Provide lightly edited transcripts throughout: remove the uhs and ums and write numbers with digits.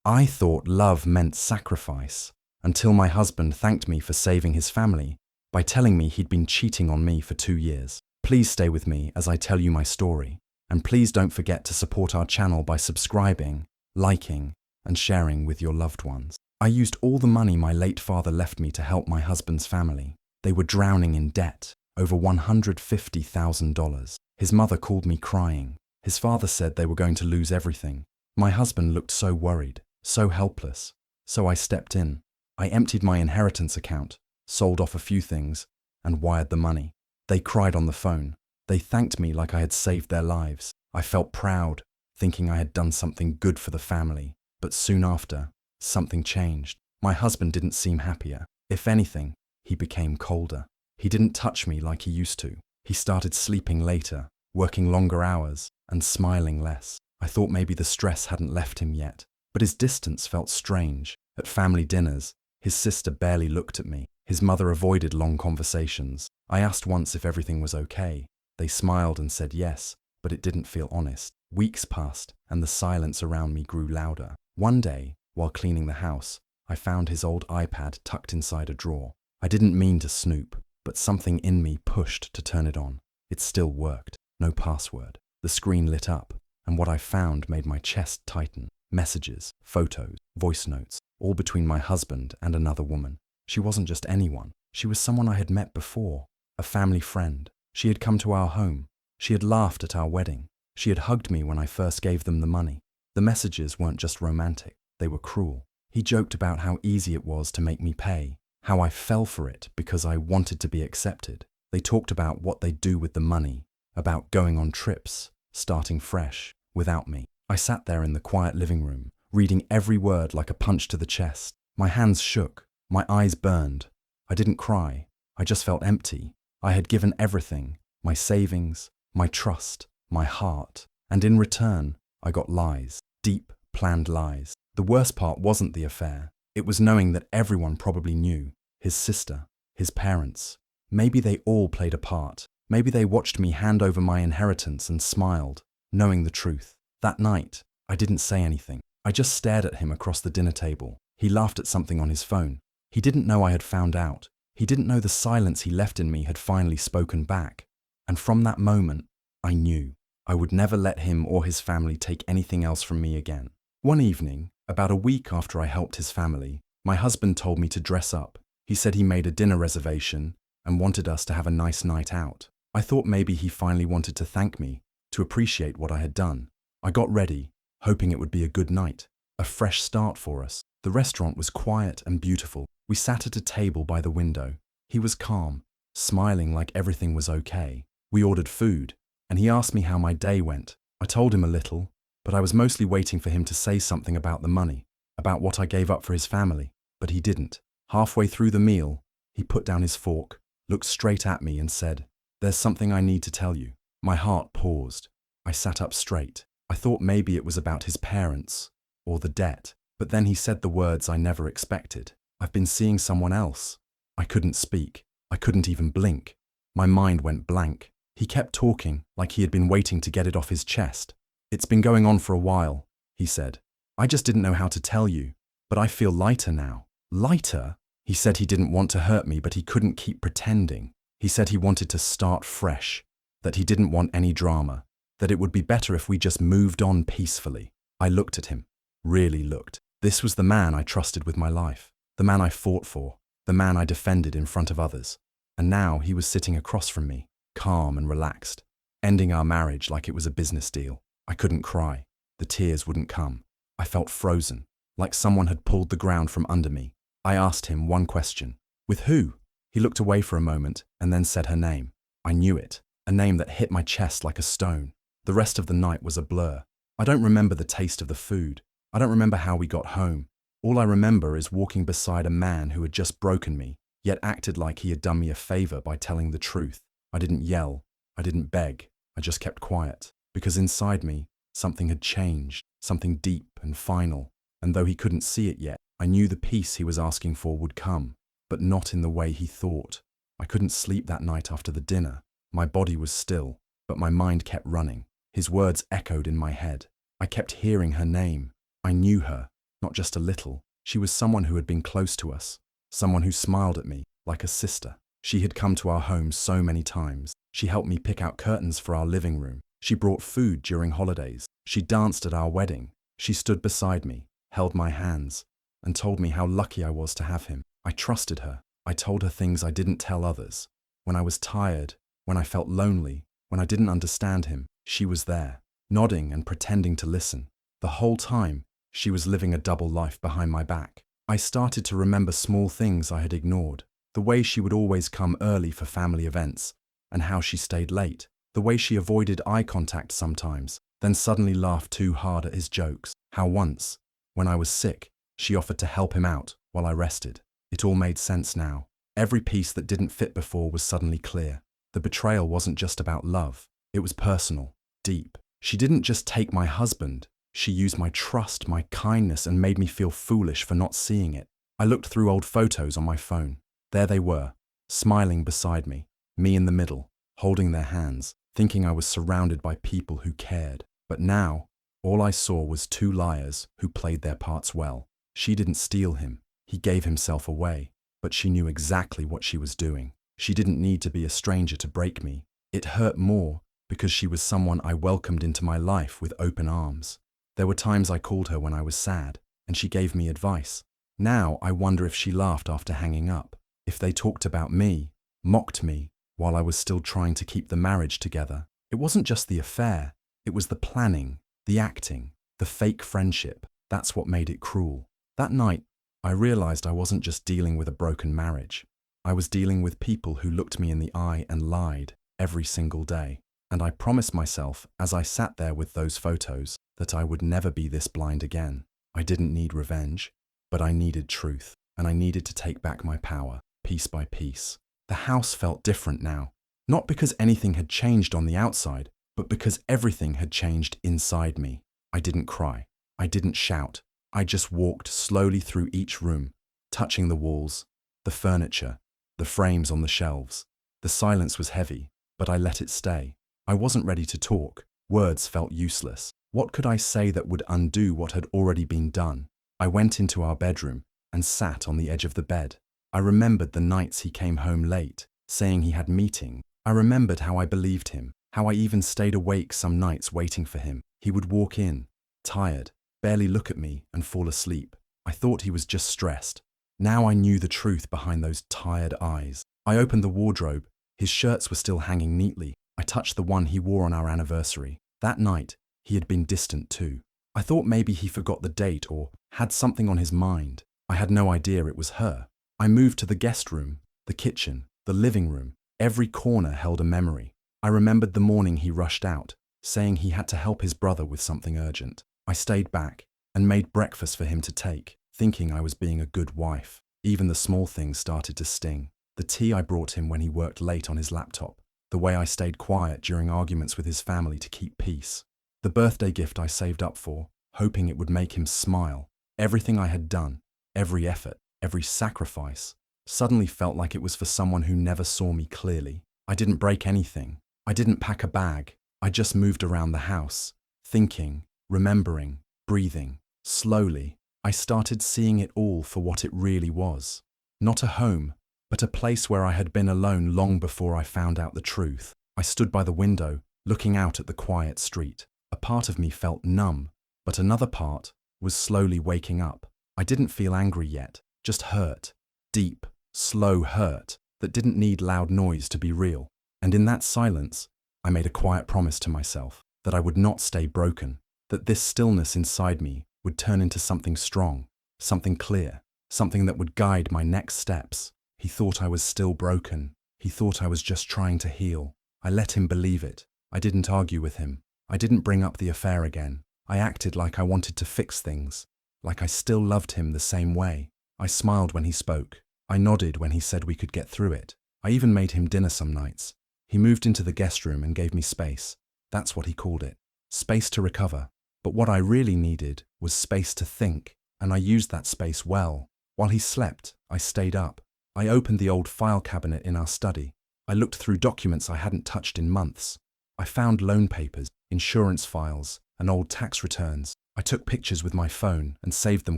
I thought love meant sacrifice, until my husband thanked me for saving his family by telling me he'd been cheating on me for 2 years. Please stay with me as I tell you my story, and please don't forget to support our channel by subscribing, liking, and sharing with your loved ones. I used all the money my late father left me to help my husband's family. They were drowning in debt, over $150,000. His mother called me crying. His father said they were going to lose everything. My husband looked so worried, so helpless. So I stepped in. I emptied my inheritance account, sold off a few things, and wired the money. They cried on the phone. They thanked me like I had saved their lives. I felt proud, thinking I had done something good for the family. But soon after, something changed. My husband didn't seem happier. If anything, he became colder. He didn't touch me like he used to. He started sleeping later, working longer hours, and smiling less. I thought maybe the stress hadn't left him yet, but his distance felt strange. At family dinners, his sister barely looked at me. His mother avoided long conversations. I asked once if everything was okay. They smiled and said yes, but it didn't feel honest. Weeks passed, and the silence around me grew louder. One day, while cleaning the house, I found his old iPad tucked inside a drawer. I didn't mean to snoop, but something in me pushed to turn it on. It still worked. No password. The screen lit up, and what I found made my chest tighten. Messages, photos, voice notes, all between my husband and another woman. She wasn't just anyone. She was someone I had met before, a family friend. She had come to our home. She had laughed at our wedding. She had hugged me when I first gave them the money. The messages weren't just romantic, they were cruel. He joked about how easy it was to make me pay, how I fell for it because I wanted to be accepted. They talked about what they'd do with the money, about going on trips, starting fresh, without me. I sat there in the quiet living room, reading every word like a punch to the chest. My hands shook, my eyes burned. I didn't cry, I just felt empty. I had given everything, my savings, my trust, my heart, and in return, I got lies, deep, planned lies. The worst part wasn't the affair. It was knowing that everyone probably knew. His sister, his parents. Maybe they all played a part. Maybe they watched me hand over my inheritance and smiled, knowing the truth. That night, I didn't say anything. I just stared at him across the dinner table. He laughed at something on his phone. He didn't know I had found out. He didn't know the silence he left in me had finally spoken back. And from that moment, I knew I would never let him or his family take anything else from me again. One evening, about a week after I helped his family, my husband told me to dress up. He said he made a dinner reservation and wanted us to have a nice night out. I thought maybe he finally wanted to thank me, to appreciate what I had done. I got ready, hoping it would be a good night, a fresh start for us. The restaurant was quiet and beautiful. We sat at a table by the window. He was calm, smiling like everything was okay. We ordered food, and he asked me how my day went. I told him a little, but I was mostly waiting for him to say something about the money, about what I gave up for his family, but he didn't. Halfway through the meal, he put down his fork, looked straight at me and said, "There's something I need to tell you." My heart paused. I sat up straight. I thought maybe it was about his parents, or the debt, but then he said the words I never expected. "I've been seeing someone else." I couldn't speak. I couldn't even blink. My mind went blank. He kept talking like he had been waiting to get it off his chest. "It's been going on for a while," he said. "I just didn't know how to tell you, but I feel lighter now." Lighter? He said he didn't want to hurt me, but he couldn't keep pretending. He said he wanted to start fresh, that he didn't want any drama, that it would be better if we just moved on peacefully. I looked at him, really looked. This was the man I trusted with my life, the man I fought for, the man I defended in front of others. And now he was sitting across from me, calm and relaxed, ending our marriage like it was a business deal. I couldn't cry. The tears wouldn't come. I felt frozen, like someone had pulled the ground from under me. I asked him one question. "With who?" He looked away for a moment and then said her name. I knew it, a name that hit my chest like a stone. The rest of the night was a blur. I don't remember the taste of the food. I don't remember how we got home. All I remember is walking beside a man who had just broken me, yet acted like he had done me a favor by telling the truth. I didn't yell. I didn't beg. I just kept quiet, because inside me, something had changed, something deep and final. And though he couldn't see it yet, I knew the peace he was asking for would come, but not in the way he thought. I couldn't sleep that night after the dinner. My body was still, but my mind kept running. His words echoed in my head. I kept hearing her name. I knew her. not just a little. She was someone who had been close to us, someone who smiled at me like a sister. She had come to our home so many times. She helped me pick out curtains for our living room. She brought food during holidays. She danced at our wedding. She stood beside me, held my hands, and told me how lucky I was to have him. I trusted her. I told her things I didn't tell others. When I was tired, when I felt lonely, when I didn't understand him, she was there, nodding and pretending to listen. The whole time, she was living a double life behind my back. I started to remember small things I had ignored. The way she would always come early for family events, and how she stayed late. The way she avoided eye contact sometimes, then suddenly laughed too hard at his jokes. How once, when I was sick, she offered to help him out while I rested. It all made sense now. Every piece that didn't fit before was suddenly clear. The betrayal wasn't just about love. It was personal, deep. She didn't just take my husband. She used my trust, my kindness, and made me feel foolish for not seeing it. I looked through old photos on my phone. There they were, smiling beside me in the middle, holding their hands, thinking I was surrounded by people who cared. But now, all I saw was two liars who played their parts well. She didn't steal him. He gave himself away, but she knew exactly what she was doing. She didn't need to be a stranger to break me. It hurt more because she was someone I welcomed into my life with open arms. There were times I called her when I was sad, and she gave me advice. Now I wonder if she laughed after hanging up, if they talked about me, mocked me, while I was still trying to keep the marriage together. It wasn't just the affair, it was the planning, the acting, the fake friendship. That's what made it cruel. That night, I realized I wasn't just dealing with a broken marriage. I was dealing with people who looked me in the eye and lied every single day. And I promised myself, as I sat there with those photos, that I would never be this blind again. I didn't need revenge, but I needed truth, and I needed to take back my power, piece by piece. The house felt different now, not because anything had changed on the outside, but because everything had changed inside me. I didn't cry. I didn't shout. I just walked slowly through each room, touching the walls, the furniture, the frames on the shelves. The silence was heavy, but I let it stay. I wasn't ready to talk. Words felt useless. What could I say that would undo what had already been done? I went into our bedroom and sat on the edge of the bed. I remembered the nights he came home late, saying he had meeting. I remembered how I believed him, how I even stayed awake some nights waiting for him. He would walk in, tired, barely look at me and fall asleep. I thought he was just stressed. Now I knew the truth behind those tired eyes. I opened the wardrobe. His shirts were still hanging neatly. I touched the one he wore on our anniversary. That night, he had been distant too. I thought maybe he forgot the date or had something on his mind. I had no idea it was her. I moved to the guest room, the kitchen, the living room. Every corner held a memory. I remembered the morning he rushed out, saying he had to help his brother with something urgent. I stayed back and made breakfast for him to take, thinking I was being a good wife. Even the small things started to sting. The tea I brought him when he worked late on his laptop. The way I stayed quiet during arguments with his family to keep peace. The birthday gift I saved up for, hoping it would make him smile. Everything I had done, every effort, every sacrifice, suddenly felt like it was for someone who never saw me clearly. I didn't break anything. I didn't pack a bag. I just moved around the house, thinking, remembering, breathing. Slowly, I started seeing it all for what it really was. Not a home, but a place where I had been alone long before I found out the truth. I stood by the window, looking out at the quiet street. A part of me felt numb, but another part was slowly waking up. I didn't feel angry yet, just hurt. Deep, slow hurt that didn't need loud noise to be real. And in that silence, I made a quiet promise to myself that I would not stay broken, that this stillness inside me would turn into something strong, something clear, something that would guide my next steps. He thought I was still broken. He thought I was just trying to heal. I let him believe it. I didn't argue with him. I didn't bring up the affair again. I acted like I wanted to fix things, like I still loved him the same way. I smiled when he spoke. I nodded when he said we could get through it. I even made him dinner some nights. He moved into the guest room and gave me space. That's what he called it. Space to recover. But what I really needed was space to think, and I used that space well. While he slept, I stayed up. I opened the old file cabinet in our study. I looked through documents I hadn't touched in months. I found loan papers, insurance files, and old tax returns. I took pictures with my phone and saved them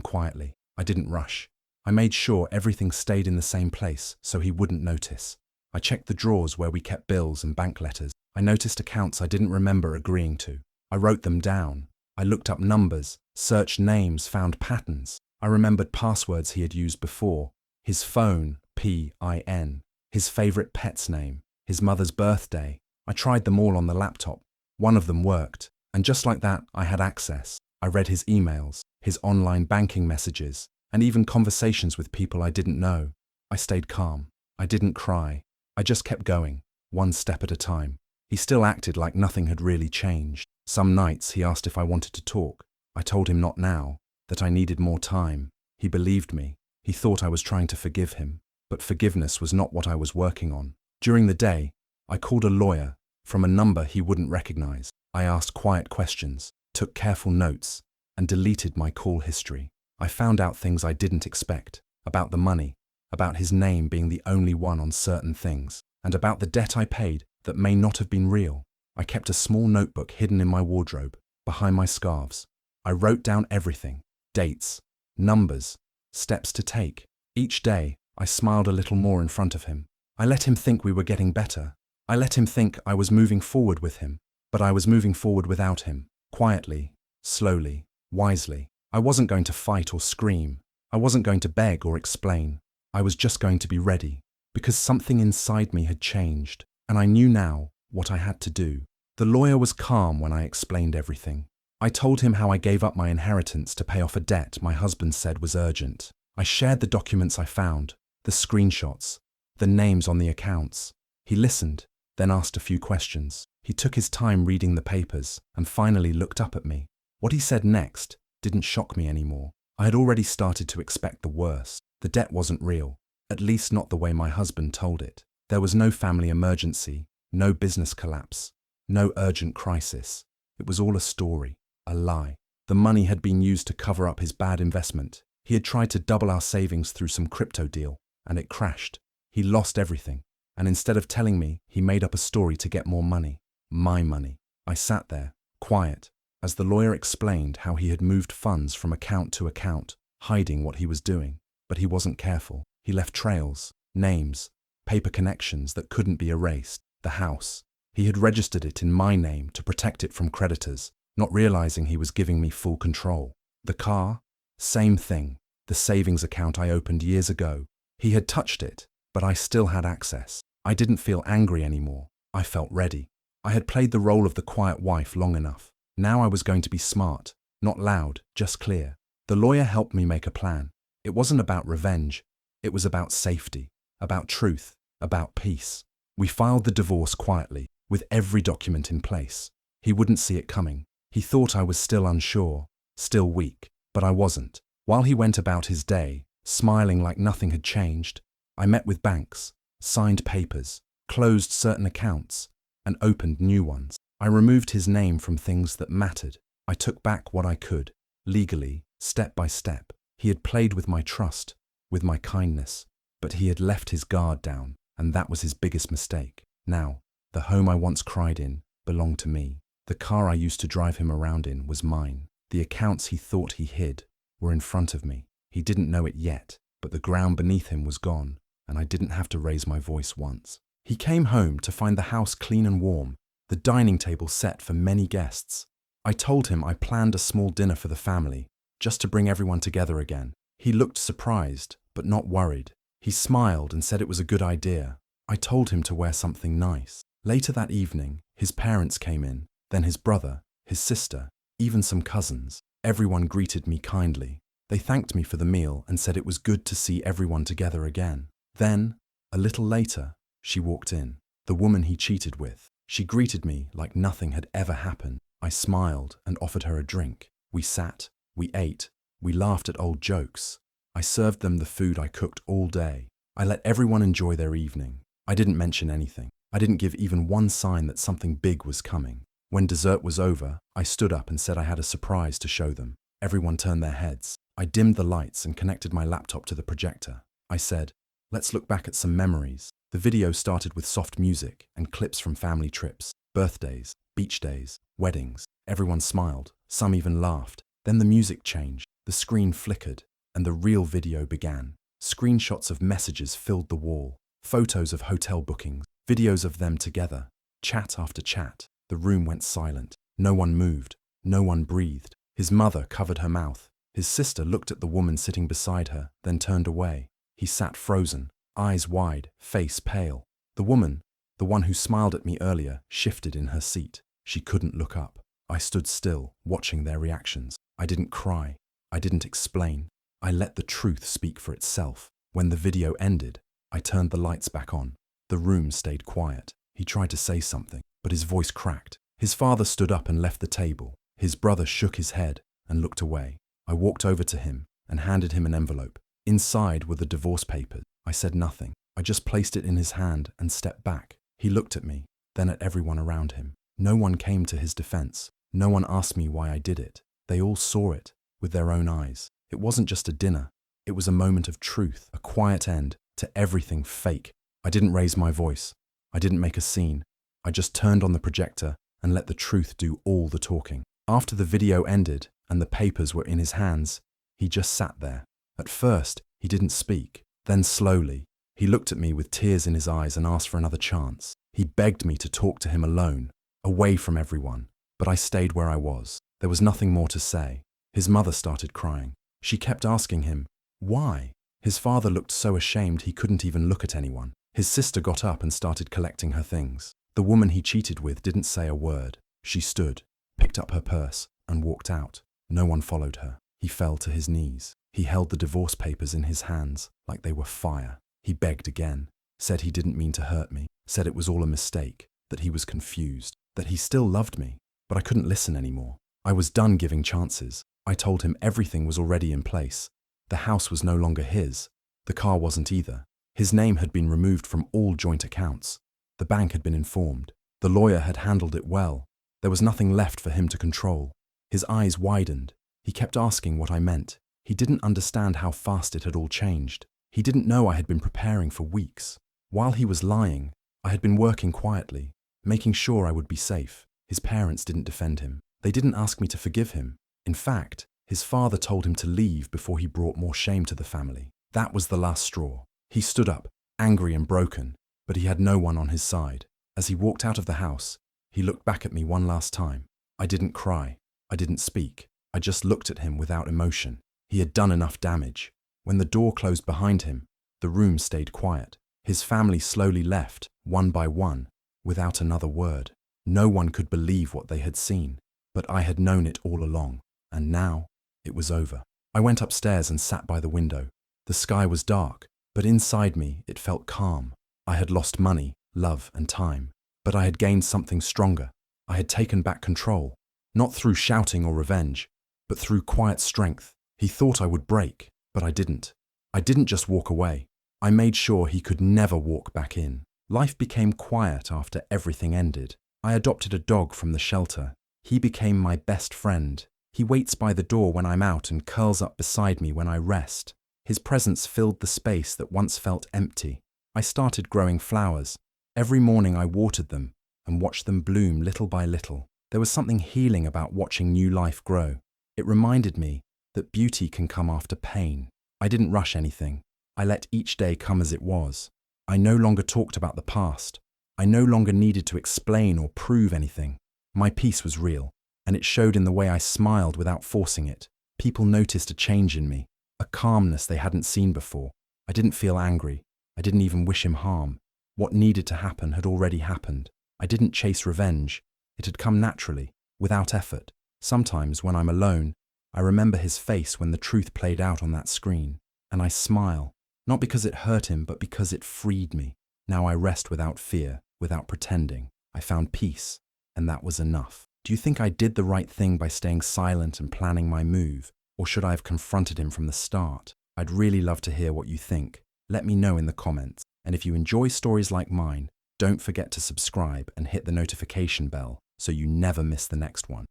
quietly. I didn't rush. I made sure everything stayed in the same place so he wouldn't notice. I checked the drawers where we kept bills and bank letters. I noticed accounts I didn't remember agreeing to. I wrote them down. I looked up numbers, searched names, found patterns. I remembered passwords he had used before. His phone, PIN, his favorite pet's name, his mother's birthday. I tried them all on the laptop. One of them worked, and just like that, I had access. I read his emails, his online banking messages, and even conversations with people I didn't know. I stayed calm. I didn't cry. I just kept going, one step at a time. He still acted like nothing had really changed. Some nights he asked if I wanted to talk. I told him not now, that I needed more time. He believed me. He thought I was trying to forgive him, but forgiveness was not what I was working on. During the day, I called a lawyer from a number he wouldn't recognize. I asked quiet questions, took careful notes, and deleted my call history. I found out things I didn't expect, about the money, about his name being the only one on certain things, and about the debt I paid that may not have been real. I kept a small notebook hidden in my wardrobe, behind my scarves. I wrote down everything, dates, numbers, steps to take. Each day, I smiled a little more in front of him. I let him think we were getting better. I let him think I was moving forward with him, but I was moving forward without him, quietly, slowly, wisely. I wasn't going to fight or scream. I wasn't going to beg or explain. I was just going to be ready, because something inside me had changed, and I knew now what I had to do. The lawyer was calm when I explained everything. I told him how I gave up my inheritance to pay off a debt my husband said was urgent. I shared the documents I found, the screenshots, the names on the accounts. He listened, then asked a few questions. He took his time reading the papers and finally looked up at me. What he said next didn't shock me anymore. I had already started to expect the worst. The debt wasn't real, at least not the way my husband told it. There was no family emergency, no business collapse, no urgent crisis. It was all a story, a lie. The money had been used to cover up his bad investment. He had tried to double our savings through some crypto deal, and it crashed. He lost everything, and instead of telling me, he made up a story to get more money. My money. I sat there, quiet, as the lawyer explained how he had moved funds from account to account, hiding what he was doing. But he wasn't careful. He left trails, names, paper connections that couldn't be erased. The house. He had registered it in my name to protect it from creditors, not realizing he was giving me full control. The car? Same thing. The savings account I opened years ago. He had touched it, but I still had access. I didn't feel angry anymore. I felt ready. I had played the role of the quiet wife long enough. Now I was going to be smart, not loud, just clear. The lawyer helped me make a plan. It wasn't about revenge. It was about safety, about truth, about peace. We filed the divorce quietly, with every document in place. He wouldn't see it coming. He thought I was still unsure, still weak, but I wasn't. While he went about his day, smiling like nothing had changed, I met with banks, signed papers, closed certain accounts, and opened new ones. I removed his name from things that mattered. I took back what I could, legally, step by step. He had played with my trust, with my kindness, but he had left his guard down, and that was his biggest mistake. Now, the home I once cried in belonged to me. The car I used to drive him around in was mine. The accounts he thought he hid were in front of me. He didn't know it yet, but the ground beneath him was gone, and I didn't have to raise my voice once. He came home to find the house clean and warm, the dining table set for many guests. I told him I planned a small dinner for the family, just to bring everyone together again. He looked surprised, but not worried. He smiled and said it was a good idea. I told him to wear something nice. Later that evening, his parents came in, then his brother, his sister, even some cousins. Everyone greeted me kindly. They thanked me for the meal and said it was good to see everyone together again. Then, a little later, she walked in, the woman he cheated with. She greeted me like nothing had ever happened. I smiled and offered her a drink. We sat, we ate, we laughed at old jokes. I served them the food I cooked all day. I let everyone enjoy their evening. I didn't mention anything. I didn't give even one sign that something big was coming. When dessert was over, I stood up and said I had a surprise to show them. Everyone turned their heads. I dimmed the lights and connected my laptop to the projector. I said, "Let's look back at some memories." The video started with soft music and clips from family trips, birthdays, beach days, weddings. Everyone smiled. Some even laughed. Then the music changed, the screen flickered, and the real video began. Screenshots of messages filled the wall, photos of hotel bookings, videos of them together, chat after chat. The room went silent. No one moved. No one breathed. His mother covered her mouth. His sister looked at the woman sitting beside her, then turned away. He sat frozen, eyes wide, face pale. The woman, the one who smiled at me earlier, shifted in her seat. She couldn't look up. I stood still, watching their reactions. I didn't cry. I didn't explain. I let the truth speak for itself. When the video ended, I turned the lights back on. The room stayed quiet. He tried to say something, but his voice cracked. His father stood up and left the table. His brother shook his head and looked away. I walked over to him and handed him an envelope. Inside were the divorce papers. I said nothing. I just placed it in his hand and stepped back. He looked at me, then at everyone around him. No one came to his defense. No one asked me why I did it. They all saw it with their own eyes. It wasn't just a dinner. It was a moment of truth, a quiet end to everything fake. I didn't raise my voice. I didn't make a scene. I just turned on the projector and let the truth do all the talking. After the video ended and the papers were in his hands, he just sat there. At first, he didn't speak. Then slowly, he looked at me with tears in his eyes and asked for another chance. He begged me to talk to him alone, away from everyone. But I stayed where I was. There was nothing more to say. His mother started crying. She kept asking him, why? His father looked so ashamed he couldn't even look at anyone. His sister got up and started collecting her things. The woman he cheated with didn't say a word. She stood, picked up her purse, and walked out. No one followed her. He fell to his knees. He held the divorce papers in his hands like they were fire. He begged again, said he didn't mean to hurt me, said it was all a mistake, that he was confused, that he still loved me. But I couldn't listen anymore. I was done giving chances. I told him everything was already in place. The house was no longer his. The car wasn't either. His name had been removed from all joint accounts. The bank had been informed. The lawyer had handled it well. There was nothing left for him to control. His eyes widened. He kept asking what I meant. He didn't understand how fast it had all changed. He didn't know I had been preparing for weeks. While he was lying, I had been working quietly, making sure I would be safe. His parents didn't defend him. They didn't ask me to forgive him. In fact, his father told him to leave before he brought more shame to the family. That was the last straw. He stood up, angry and broken, but he had no one on his side. As he walked out of the house, he looked back at me one last time. I didn't cry. I didn't speak. I just looked at him without emotion. He had done enough damage. When the door closed behind him, the room stayed quiet. His family slowly left, one by one, without another word. No one could believe what they had seen, but I had known it all along, and now it was over. I went upstairs and sat by the window. The sky was dark, but inside me it felt calm. I had lost money, love, and time, but I had gained something stronger. I had taken back control, not through shouting or revenge, but through quiet strength. He thought I would break, but I didn't. I didn't just walk away. I made sure he could never walk back in. Life became quiet after everything ended. I adopted a dog from the shelter. He became my best friend. He waits by the door when I'm out and curls up beside me when I rest. His presence filled the space that once felt empty. I started growing flowers. Every morning I watered them and watched them bloom little by little. There was something healing about watching new life grow. It reminded me that beauty can come after pain. I didn't rush anything. I let each day come as it was. I no longer talked about the past. I no longer needed to explain or prove anything. My peace was real, and it showed in the way I smiled without forcing it. People noticed a change in me, a calmness they hadn't seen before. I didn't feel angry. I didn't even wish him harm. What needed to happen had already happened. I didn't chase revenge. It had come naturally, without effort. Sometimes, when I'm alone, I remember his face when the truth played out on that screen, and I smile, not because it hurt him, but because it freed me. Now I rest without fear, without pretending. I found peace, and that was enough. Do you think I did the right thing by staying silent and planning my move, or should I have confronted him from the start? I'd really love to hear what you think. Let me know in the comments. And if you enjoy stories like mine, don't forget to subscribe and hit the notification bell so you never miss the next one.